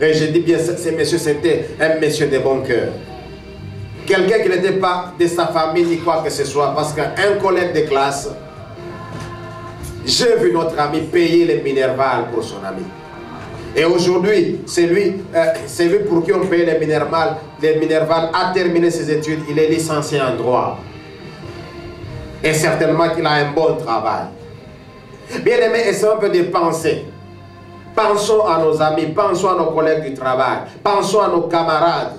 Et je dis bien, ce monsieur, c'était un monsieur de bon cœur. Quelqu'un qui n'était pas de sa famille ni quoi que ce soit, parce qu'un collègue de classe, j'ai vu notre ami payer les Minerval pour son ami. Et aujourd'hui, c'est lui pour qui on paye les Minerval a terminé ses études, il est licencié en droit. Et certainement qu'il a un bon travail. Bien aimé, essayons un peu de penser. Pensons à nos amis, pensons à nos collègues du travail, pensons à nos camarades,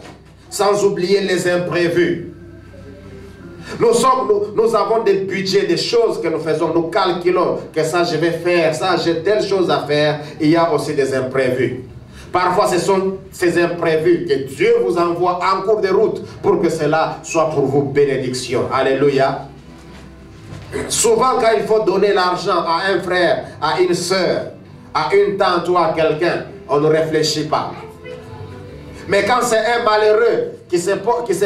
sans oublier les imprévus. Nous avons des budgets, des choses que nous faisons, nous calculons que ça je vais faire, ça j'ai telle chose à faire. Il y a aussi des imprévus. Parfois ce sont ces imprévus que Dieu vous envoie en cours de route pour que cela soit pour vous bénédiction. Alléluia. Souvent quand il faut donner l'argent à un frère, à une soeur, à une tante ou à quelqu'un, on ne réfléchit pas. Mais quand c'est un malheureux qui se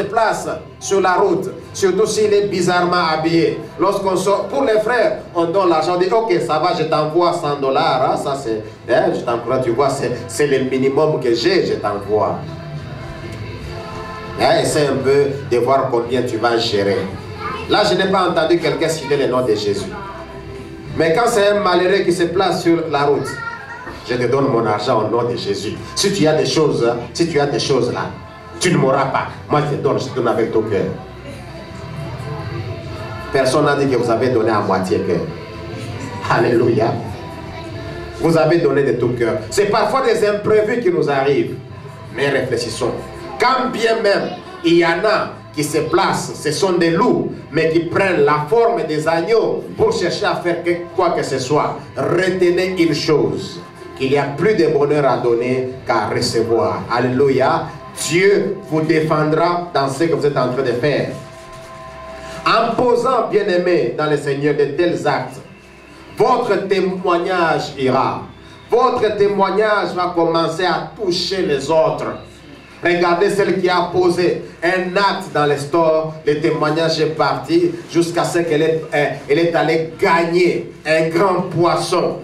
place sur la route, surtout s'il est bizarrement habillé, lorsqu'on sort, pour les frères, on donne l'argent, on dit ok, ça va, je t'envoie $100, hein, ça c'est, hein, je t'envoie, tu vois, c'est le minimum que j'ai, je t'envoie. Hein, essaie un peu de voir combien tu vas gérer. Là, je n'ai pas entendu quelqu'un citer le nom de Jésus. Mais quand c'est un malheureux qui se place sur la route, je te donne mon argent au nom de Jésus. Si tu as des choses, là, tu ne m'auras pas. Moi, je te donne avec ton cœur. Personne n'a dit que vous avez donné à moitié cœur. Alléluia. Vous avez donné de tout cœur. C'est parfois des imprévus qui nous arrivent. Mais réfléchissons. Quand bien même il y en a qui se placent, ce sont des loups, mais qui prennent la forme des agneaux pour chercher à faire quoi que ce soit. Retenez une chose. Il y a plus de bonheur à donner qu'à recevoir. Alléluia. Dieu vous défendra dans ce que vous êtes en train de faire. En posant, bien-aimé, dans le Seigneur de tels actes, votre témoignage ira. Votre témoignage va commencer à toucher les autres. Regardez celle qui a posé un acte dans le store, le témoignage est parti jusqu'à ce qu'elle est allée gagner un grand poisson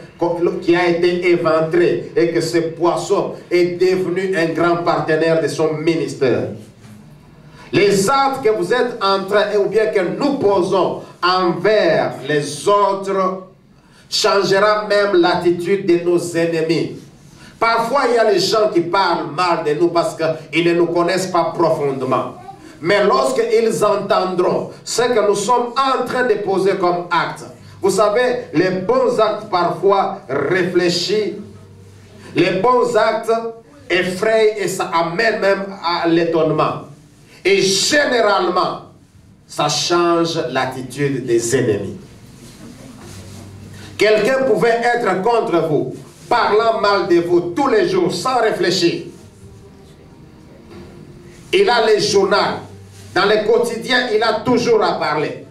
qui a été éventré et que ce poisson est devenu un grand partenaire de son ministère. Les actes que vous êtes en train, ou bien que nous posons envers les autres, changera même l'attitude de nos ennemis. Parfois, il y a les gens qui parlent mal de nous parce qu'ils ne nous connaissent pas profondément. Mais lorsqu'ils entendront ce que nous sommes en train de poser comme acte, vous savez, les bons actes parfois réfléchis, les bons actes effrayent et ça amène même à l'étonnement. Et généralement, ça change l'attitude des ennemis. Quelqu'un pouvait être contre vous, parlant mal de vous tous les jours sans réfléchir. Il a les journaux. Dans les quotidiens, il a toujours à parler.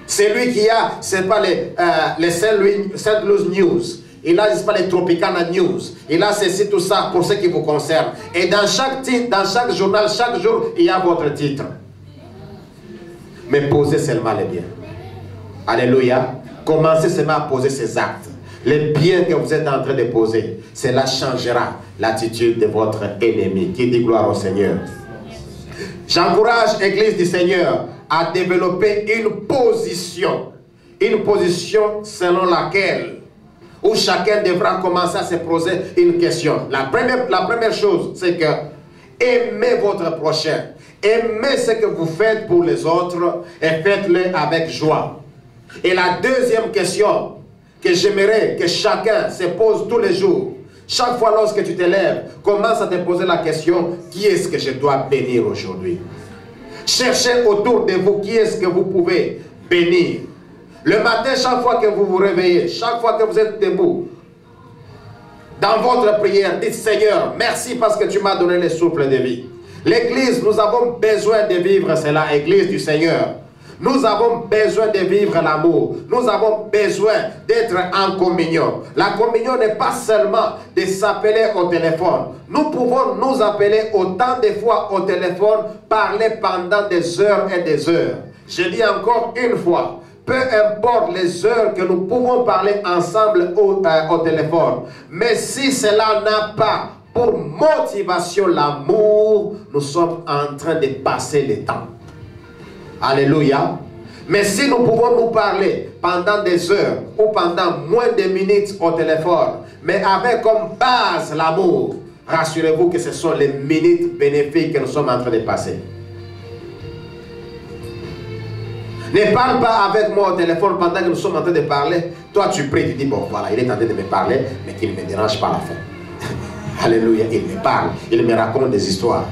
C'est lui qui a, c'est pas les Saint Louis News. Il a, c'est pas les Tropicana News. Il a ceci, tout ça pour ce qui vous concerne. Et dans chaque titre, dans chaque journal, chaque jour, il y a votre titre. Mais posez seulement les biens. Alléluia. Commencez seulement à poser ces actes. Les biens que vous êtes en train de poser, cela changera l'attitude de votre ennemi. Qui dit gloire au Seigneur. J'encourage l'Église du Seigneur à développer une position selon laquelle, où chacun devra commencer à se poser une question. La première chose, c'est que aimez votre prochain. Aimez ce que vous faites pour les autres et faites-le avec joie. Et la deuxième question que j'aimerais que chacun se pose tous les jours, chaque fois lorsque tu te lèves, commence à te poser la question, qui est-ce que je dois bénir aujourd'hui? Cherchez autour de vous qui est-ce que vous pouvez bénir. Le matin, chaque fois que vous vous réveillez, chaque fois que vous êtes debout, dans votre prière, dites Seigneur, merci parce que tu m'as donné le souffle de vie. L'Église, nous avons besoin de vivre cela, Église du Seigneur. Nous avons besoin de vivre l'amour. Nous avons besoin d'être en communion. La communion n'est pas seulement de s'appeler au téléphone. Nous pouvons nous appeler autant de fois au téléphone, parler pendant des heures et des heures. Je dis encore une fois, peu importe les heures que nous pouvons parler ensemble au téléphone. Mais si cela n'a pas pour motivation l'amour, nous sommes en train de passer le temps. Alléluia. Mais si nous pouvons nous parler pendant des heures ou pendant moins de minutes au téléphone, mais avec comme base l'amour, rassurez-vous que ce sont les minutes bénéfiques que nous sommes en train de passer. Ne parle pas avec moi au téléphone pendant que nous sommes en train de parler. Toi tu pries, tu dis bon voilà, il est en train de me parler, mais qu'il ne me dérange pas la fin. Alléluia, il me parle, il me raconte des histoires.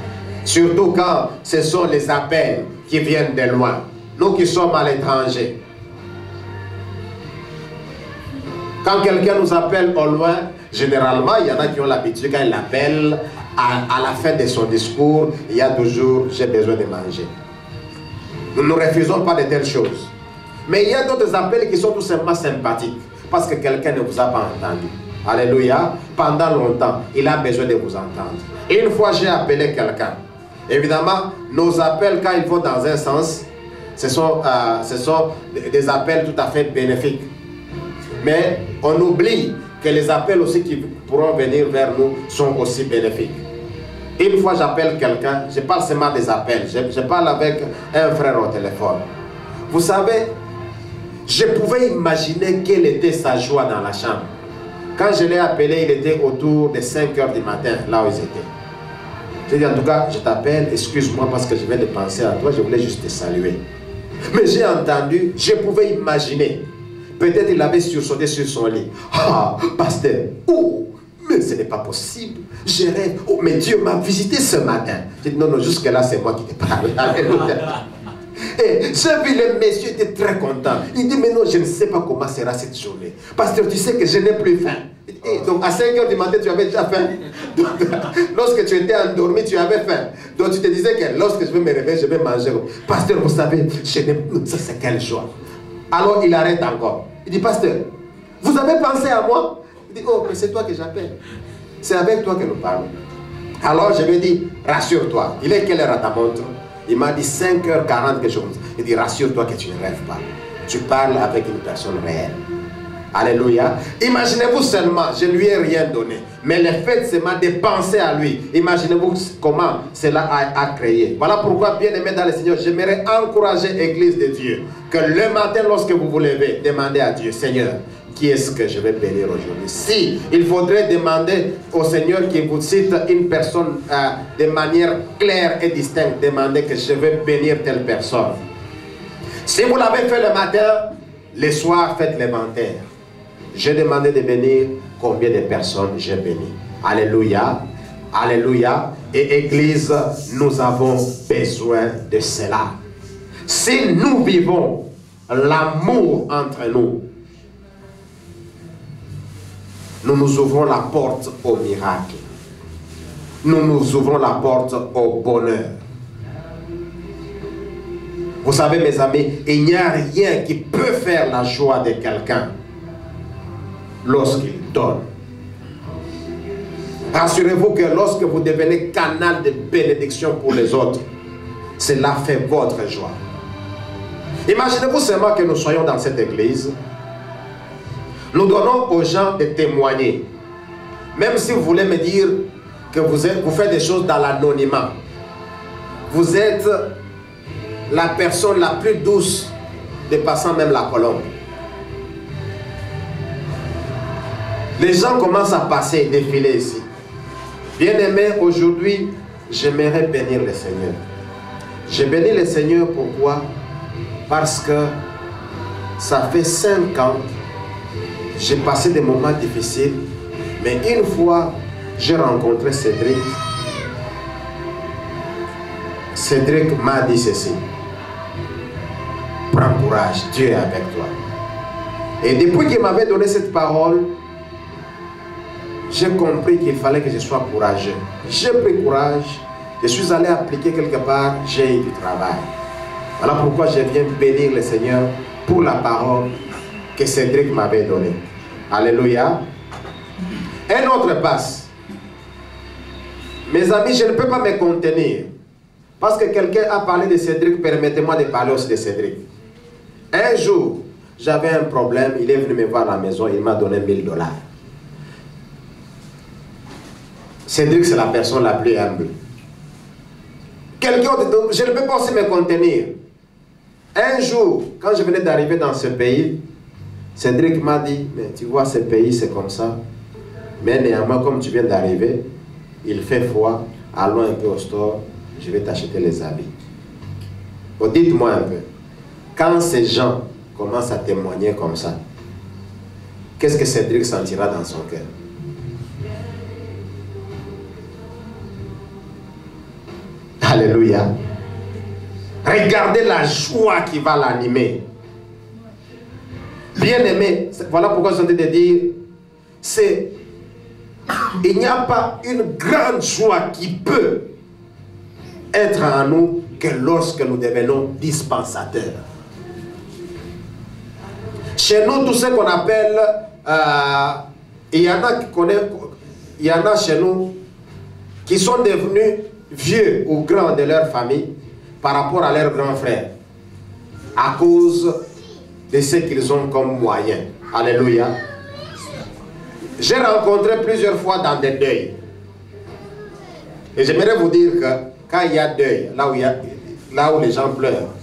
Surtout quand ce sont les appels qui viennent de loin. Nous qui sommes à l'étranger. Quand quelqu'un nous appelle au loin, généralement, il y en a qui ont l'habitude, quand il l'appelle, à la fin de son discours, il y a toujours « j'ai besoin de manger ». Nous ne refusons pas de telles choses. Mais il y a d'autres appels qui sont tout simplement sympathiques, parce que quelqu'un ne vous a pas entendu. Alléluia. Pendant longtemps, il a besoin de vous entendre. Et une fois, j'ai appelé quelqu'un. Évidemment, nos appels, quand ils vont dans un sens, ce sont des appels tout à fait bénéfiques. Mais on oublie que les appels aussi qui pourront venir vers nous sont aussi bénéfiques. Une fois j'appelle quelqu'un, je parle seulement des appels, je parle avec un frère au téléphone. Vous savez, je pouvais imaginer quelle était sa joie dans la chambre. Quand je l'ai appelé, il était autour de 5 h du matin, là où ils étaient. J'ai dit en tout cas, je t'appelle, excuse-moi parce que je viens de penser à toi, je voulais juste te saluer. Mais j'ai entendu, je pouvais imaginer. Peut-être il avait sursauté sur son lit. Ah, pasteur, oh, mais ce n'est pas possible. Je rêve. Oh, mais Dieu m'a visité ce matin. J'ai dit non, non, jusque-là, c'est moi qui te parle. Alléluia. Et j'ai vu le monsieur était très content. Il dit mais non, je ne sais pas comment sera cette journée. Pasteur, tu sais que je n'ai plus faim. Et donc à 5 h du matin, tu avais déjà faim. Donc, lorsque tu étais endormi, tu avais faim. Donc tu te disais que lorsque je vais me réveiller, je vais manger. Pasteur, vous savez, ça c'est quelle joie. Alors il arrête encore. Il dit, pasteur, vous avez pensé à moi? Il dit, oh, mais c'est toi que j'appelle. C'est avec toi que nous parlons. Alors je lui ai dit, rassure-toi. Il est quelle heure à ta montre? Il m'a dit 5 h 40 quelque chose. Il dit, rassure-toi que tu ne rêves pas. Tu parles avec une personne réelle. Alléluia. Imaginez-vous seulement, je ne lui ai rien donné. Mais le fait seulement de penser à lui. Imaginez-vous comment cela a créé. Voilà pourquoi, bien aimé dans le Seigneur, j'aimerais encourager l'Église de Dieu. Que le matin, lorsque vous vous levez, demandez à Dieu, Seigneur, qui est-ce que je vais bénir aujourd'hui? Si il faudrait demander au Seigneur qui vous cite une personne de manière claire et distincte, demandez que je vais bénir telle personne. Si vous l'avez fait le matin, le soir, faites l'inventaire. J'ai demandé de bénir combien de personnes j'ai béni. Alléluia. Alléluia. Et Église, nous avons besoin de cela. Si nous vivons l'amour entre nous, nous nous ouvrons la porte au miracle. Nous nous ouvrons la porte au bonheur. Vous savez, mes amis, il n'y a rien qui peut faire la joie de quelqu'un lorsqu'il donne. Rassurez-vous que lorsque vous devenez canal de bénédiction pour les autres, cela fait votre joie. Imaginez-vous seulement que nous soyons dans cette église. Nous donnons aux gens de témoigner. Même si vous voulez me dire que vous faites des choses dans l'anonymat. Vous êtes la personne la plus douce dépassant même la colombe. Les gens commencent à passer, défiler ici. Bien-aimé, aujourd'hui, j'aimerais bénir le Seigneur. Je bénis le Seigneur, pourquoi? Parce que ça fait 5 ans, j'ai passé des moments difficiles, mais une fois, j'ai rencontré Cédric. Cédric m'a dit ceci: prends courage, Dieu est avec toi. Et depuis qu'il m'avait donné cette parole, j'ai compris qu'il fallait que je sois courageux. J'ai pris courage, je suis allé appliquer quelque part, j'ai eu du travail. Voilà pourquoi je viens bénir le Seigneur pour la parole que Cédric m'avait donnée. Alléluia. Un autre passe. Mes amis, je ne peux pas me contenir. Parce que quelqu'un a parlé de Cédric, permettez-moi de parler aussi de Cédric. Un jour, j'avais un problème, il est venu me voir à la maison, il m'a donné 1000 $. Cédric, c'est la personne la plus humble. Quelqu'un, je ne peux pas aussi me contenir. Un jour, quand je venais d'arriver dans ce pays, Cédric m'a dit, mais tu vois, ce pays, c'est comme ça. Mais néanmoins, comme tu viens d'arriver, il fait froid, allons un peu au store, je vais t'acheter les habits. Oh, dites-moi un peu, quand ces gens commencent à témoigner comme ça, qu'est-ce que Cédric sentira dans son cœur? Alléluia. Regardez la joie qui va l'animer. Bien-aimé, voilà pourquoi je suis en train de dire, il n'y a pas une grande joie qui peut être en nous que lorsque nous devenons dispensateurs. Chez nous, tout ce qu'on appelle, il y en a chez nous qui sont devenus vieux ou grands de leur famille par rapport à leurs grands frères à cause de ce qu'ils ont comme moyen. Alléluia. J'ai rencontré plusieurs fois dans des deuils. Et j'aimerais vous dire que quand il y a deuil, là où les gens pleurent,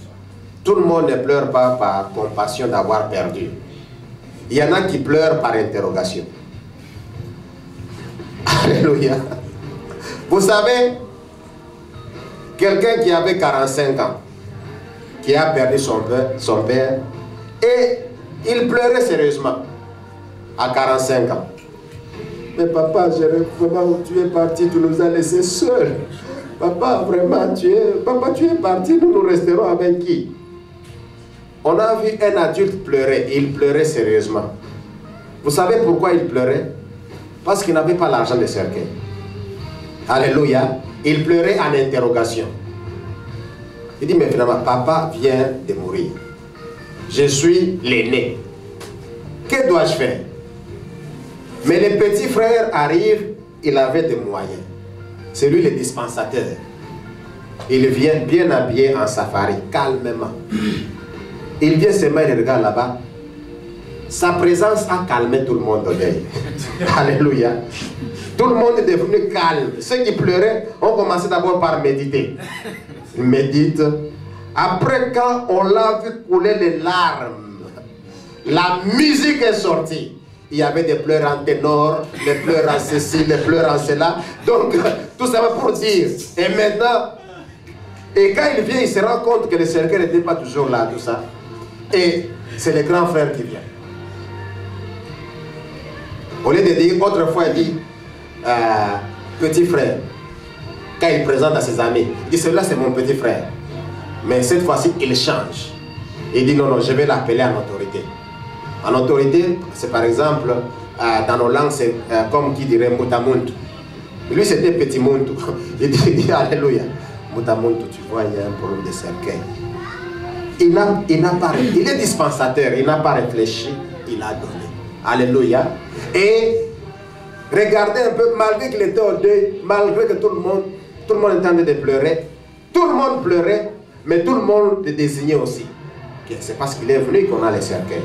tout le monde ne pleure pas par compassion d'avoir perdu. Il y en a qui pleurent par interrogation. Alléluia. Vous savez, quelqu'un qui avait 45 ans, qui a perdu son père, et il pleurait sérieusement à 45 ans. Mais papa, vraiment, tu es parti, tu nous as laissés seuls. Papa, vraiment, tu es parti, nous resterons avec qui? On a vu un adulte pleurer, et il pleurait sérieusement. Vous savez pourquoi il pleurait? Parce qu'il n'avait pas l'argent de cercueil. Alléluia. Il pleurait en interrogation. Il dit, mais finalement, papa vient de mourir. Je suis l'aîné. Que dois-je faire? Mais les petits frères arrivent, il avait des moyens. C'est lui le dispensateur. Il vient bien habillé en safari, calmement. Il vient se mettre, il regarde là-bas. Sa présence a calmé tout le monde au deuil. Alléluia. Tout le monde est devenu calme. Ceux qui pleuraient ont commencé d'abord par méditer. Ils méditent. Après, quand on l'a vu couler les larmes, la musique est sortie. Il y avait des pleurs en ténor, des pleurs en ceci, des pleurs en cela. Donc, tout ça va pour dire. Et maintenant, et quand il vient, il se rend compte que le cercueil n'était pas toujours là, tout ça. Et c'est le grand frère qui vient. Au lieu de dire, autrefois, il dit, petit frère. Quand il présente à ses amis, il dit, celui-là c'est mon petit frère. Mais cette fois-ci, il change. Il dit, non, non, je vais l'appeler en autorité. En autorité, c'est par exemple, dans nos langues, c'est comme qui dirait Mutamuntu. Lui, c'était Petit Muntu. Il dit, alléluia. Mutamuntu, tu vois, il y a un problème de cercueil. Il est dispensateur, il n'a pas réfléchi, il a donné. Alléluia. Et regardez un peu, malgré qu'il était au deuil, malgré que tout le monde était en train de pleurer, tout le monde pleurait, mais tout le monde le désignait aussi. C'est parce qu'il est venu qu'on a les cercueils.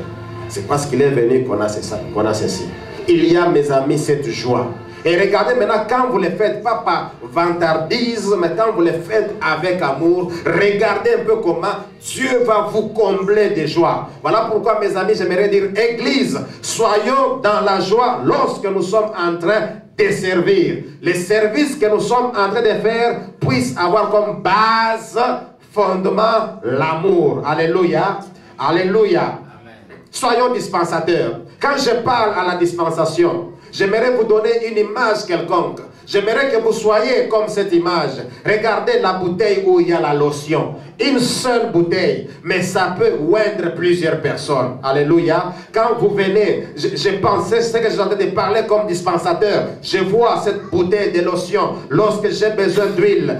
C'est parce qu'il est venu qu'on a ceci. Il y a, mes amis, cette joie. Et regardez maintenant, quand vous le faites, pas par vantardisme, mais quand vous le faites avec amour, regardez un peu comment Dieu va vous combler de joie. Voilà pourquoi, mes amis, j'aimerais dire, Église, soyons dans la joie lorsque nous sommes en train de servir. Les services que nous sommes en train de faire puissent avoir comme base, fondement, l'amour. Alléluia. Alléluia. Soyons dispensateurs. Quand je parle à la dispensation, j'aimerais vous donner une image quelconque. J'aimerais que vous soyez comme cette image. Regardez la bouteille où il y a la lotion. Une seule bouteille, mais ça peut oindre plusieurs personnes. Alléluia. Quand vous venez, je pensais ce que je suis en train de parler comme dispensateur. Je vois cette bouteille de lotion. Lorsque j'ai besoin d'huile,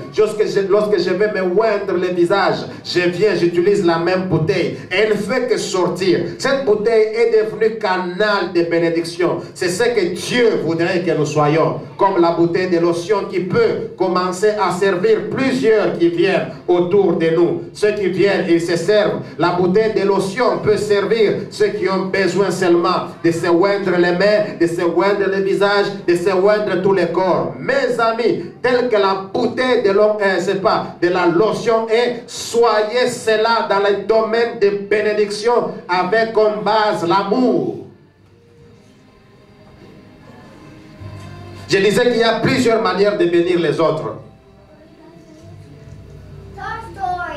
lorsque je vais me oindre le visage, je viens, j'utilise la même bouteille. Et elle ne fait que sortir. Cette bouteille est devenue canal de bénédiction. C'est ce que Dieu voudrait que nous soyons comme la bouteille de lotion qui peut commencer à servir plusieurs qui viennent autour de nous. Ceux qui viennent, ils se servent. La bouteille de lotion peut servir ceux qui ont besoin seulement de se oindre les mains, de se oindre le visage, de se oindre tout le corps. Mes amis, tel que la bouteille de la lotion est, soyez cela dans le domaine de bénédiction avec comme base l'amour. Je disais qu'il y a plusieurs manières de bénir les autres.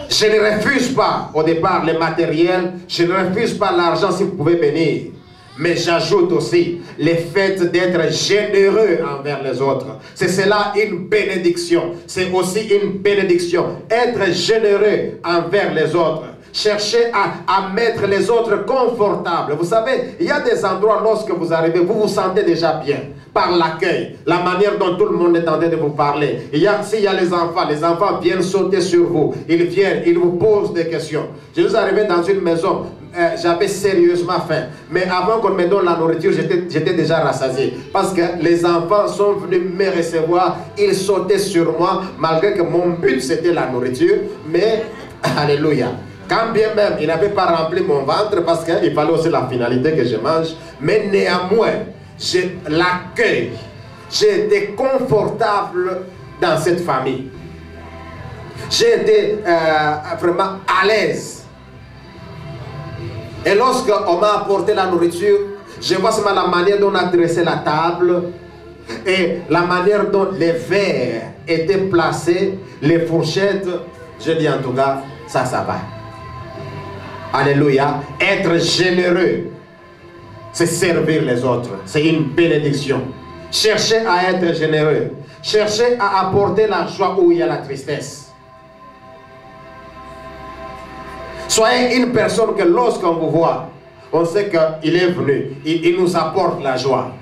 Je ne refuse pas au départ le matériel, je ne refuse pas l'argent si vous pouvez bénir. Mais j'ajoute aussi le fait d'être généreux envers les autres. C'est cela une bénédiction. C'est aussi une bénédiction. Être généreux envers les autres. Cherchez à mettre les autres confortables. Vous savez, il y a des endroits lorsque vous arrivez, vous vous sentez déjà bien. Par l'accueil, la manière dont tout le monde est en train de vous parler. S'il y a les enfants viennent sauter sur vous. Ils viennent, ils vous posent des questions. Je suis arrivé dans une maison, j'avais sérieusement faim. Mais avant qu'on me donne la nourriture, j'étais déjà rassasié. Parce que les enfants sont venus me recevoir, ils sautaient sur moi, malgré que mon but c'était la nourriture. Mais, alléluia. Quand bien même, il n'avait pas rempli mon ventre parce qu'il fallait aussi la finalité que je mange. Mais néanmoins, j'ai l'accueil. J'ai été confortable dans cette famille. J'ai été vraiment à l'aise. Et lorsqu'on m'a apporté la nourriture, je vois seulement la manière dont on a dressé la table et la manière dont les verres étaient placés, les fourchettes. Je dis en tout cas, ça va. Alléluia. Être généreux, c'est servir les autres. C'est une bénédiction. Cherchez à être généreux. Cherchez à apporter la joie où il y a la tristesse. Soyez une personne que lorsqu'on vous voit, on sait qu'il est venu. Il nous apporte la joie.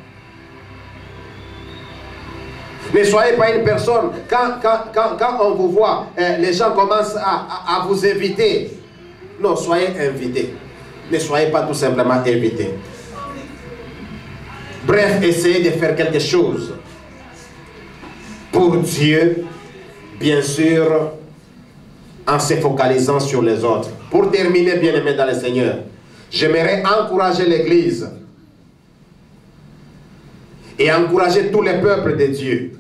Ne soyez pas une personne, quand on vous voit, les gens commencent à vous éviter. Non, soyez invités. Ne soyez pas tout simplement invités. Bref, essayez de faire quelque chose pour Dieu, bien sûr, en se focalisant sur les autres. Pour terminer, bien-aimés dans le Seigneur, j'aimerais encourager l'Église et encourager tous les peuples de Dieu.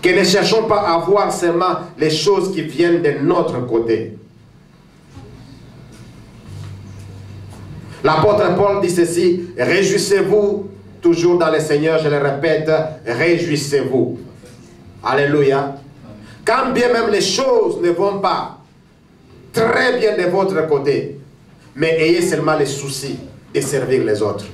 Que ne cherchons pas à voir seulement les choses qui viennent de notre côté. L'apôtre Paul dit ceci: réjouissez-vous toujours dans le Seigneur, je le répète, réjouissez-vous. Alléluia. Quand bien même les choses ne vont pas très bien de votre côté, mais ayez seulement le souci de servir les autres.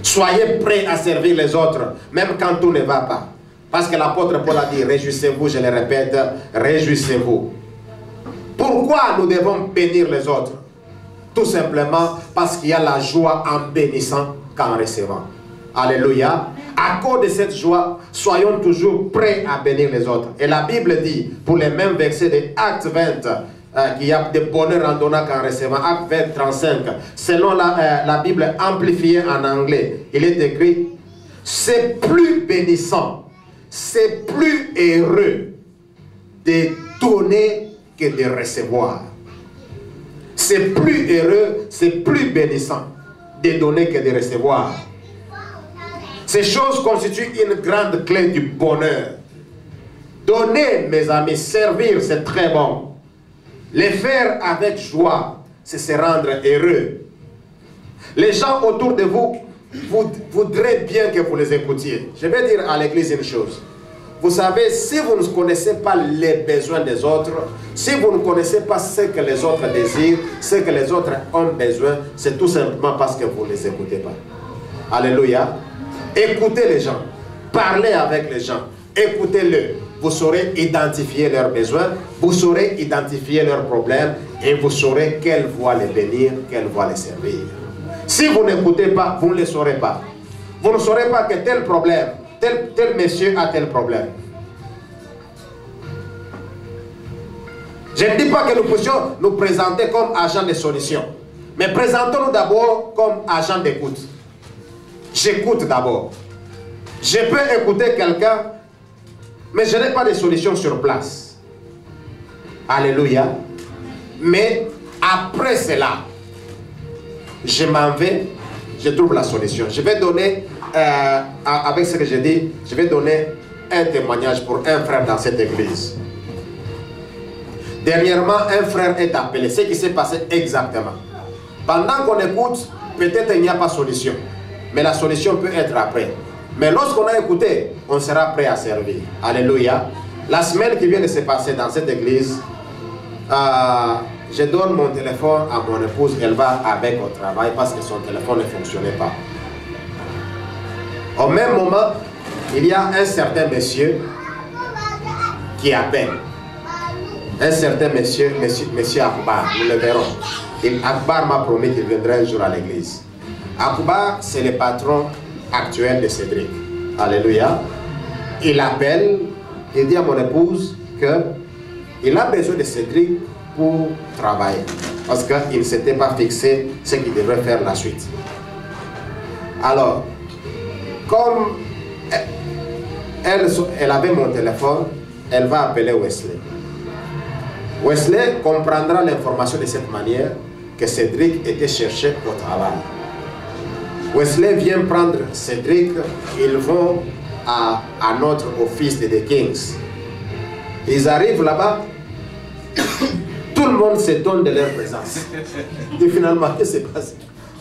Soyez prêts à servir les autres, même quand tout ne va pas. Parce que l'apôtre Paul a dit, réjouissez-vous, je le répète, réjouissez-vous. Pourquoi nous devons bénir les autres? Tout simplement parce qu'il y a la joie en bénissant qu'en recevant. Alléluia. À cause de cette joie, soyons toujours prêts à bénir les autres. Et la Bible dit, pour les mêmes versets de Actes 20, qu'il y a de bonheur en donnant qu'en recevant. Actes 20, 35. Selon la Bible amplifiée en anglais, il est écrit, c'est plus bénissant, c'est plus heureux de donner que de recevoir. C'est plus heureux, c'est plus bénissant de donner que de recevoir. Ces choses constituent une grande clé du bonheur. Donner, mes amis, servir, c'est très bon. Les faire avec joie, c'est se rendre heureux. Les gens autour de vous voudraient bien que vous les écoutiez. Je vais dire à l'église une chose. Vous savez, si vous ne connaissez pas les besoins des autres, si vous ne connaissez pas ce que les autres désirent, ce que les autres ont besoin, c'est tout simplement parce que vous ne les écoutez pas. Alléluia. Écoutez les gens. Parlez avec les gens. Écoutez-le. Vous saurez identifier leurs besoins, vous saurez identifier leurs problèmes et vous saurez quelle voie les bénir, quelle voie les servir. Si vous n'écoutez pas, vous ne le saurez pas. Vous ne saurez pas que tel problème, tel monsieur a tel problème. Je ne dis pas que nous puissions nous présenter comme agents de solution. Mais présentons-nous d'abord comme agent d'écoute. J'écoute d'abord. Je peux écouter quelqu'un, mais je n'ai pas de solution sur place. Alléluia. Mais après cela, je m'en vais, je trouve la solution. Je vais donner, avec ce que j'ai dit, je vais donner un témoignage pour un frère dans cette église. Dernièrement, un frère est appelé. Ce qui s'est passé exactement. Pendant qu'on écoute, peut-être il n'y a pas de solution. Mais la solution peut être après. Mais lorsqu'on a écouté, on sera prêt à servir. Alléluia. La semaine qui vient de se passer dans cette église, je donne mon téléphone à mon épouse. Elle va avec au travail parce que son téléphone ne fonctionnait pas. Au même moment, il y a un certain monsieur qui appelle. Un certain monsieur Akbar, nous le verrons. Akbar m'a promis qu'il viendrait un jour à l'église. Akbar, c'est le patron actuel de Cédric. Alléluia. Il appelle, il dit à mon épouse qu'il a besoin de Cédric pour travailler. Parce qu'il ne s'était pas fixé ce qu'il devrait faire la suite. Alors, comme elle avait mon téléphone, elle va appeler Wesley. Wesley comprendra l'information de cette manière que Cédric était cherché au travail. Wesley vient prendre Cédric, ils vont à notre office de The Kings. Ils arrivent là-bas, tout le monde s'étonne de leur présence. Et finalement, qu'est-ce qui s'est passé?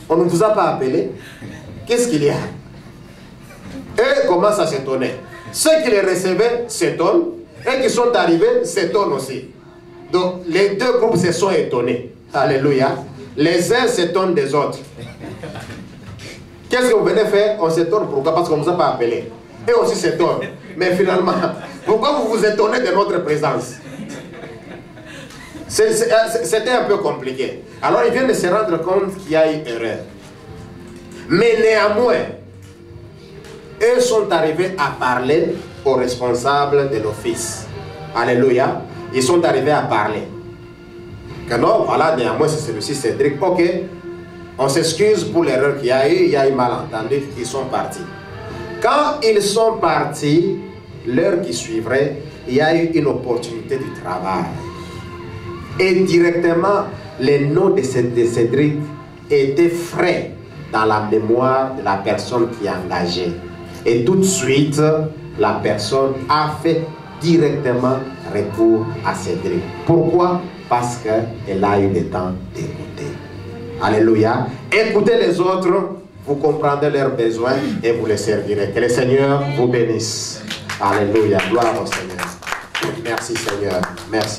On ne vous a pas appelé? Qu'est-ce qu'il y a? Eux commencent à s'étonner. Ceux qui les recevaient s'étonnent, et qui sont arrivés s'étonnent aussi. Donc, les deux groupes se sont étonnés. Alléluia. Les uns s'étonnent des autres. Qu'est-ce que vous venez faire? On s'étonne. Pourquoi? Parce qu'on ne vous a pas appelé. Et aussi s'étonnent. Mais finalement, pourquoi vous vous étonnez de notre présence? C'était un peu compliqué. Alors, ils viennent de se rendre compte qu'il y a une erreur. Mais néanmoins, eux sont arrivés à parler aux responsables de l'office. Alléluia. Ils sont arrivés à parler. Que non, voilà, néanmoins, c'est celui-ci, Cédric. Ok, on s'excuse pour l'erreur qu'il y a eu, il y a eu malentendu, ils sont partis. Quand ils sont partis, l'heure qui suivrait, il y a eu une opportunité du travail. Et directement, le nom de Cédric était frais dans la mémoire de la personne qui est engagée. Et tout de suite, la personne a fait directement recours à Cédric. Pourquoi? Parce qu'elle a eu le temps d'écouter. Alléluia. Écoutez les autres, vous comprendrez leurs besoins et vous les servirez. Que le Seigneur vous bénisse. Alléluia. Gloire au Seigneur. Merci Seigneur. Merci.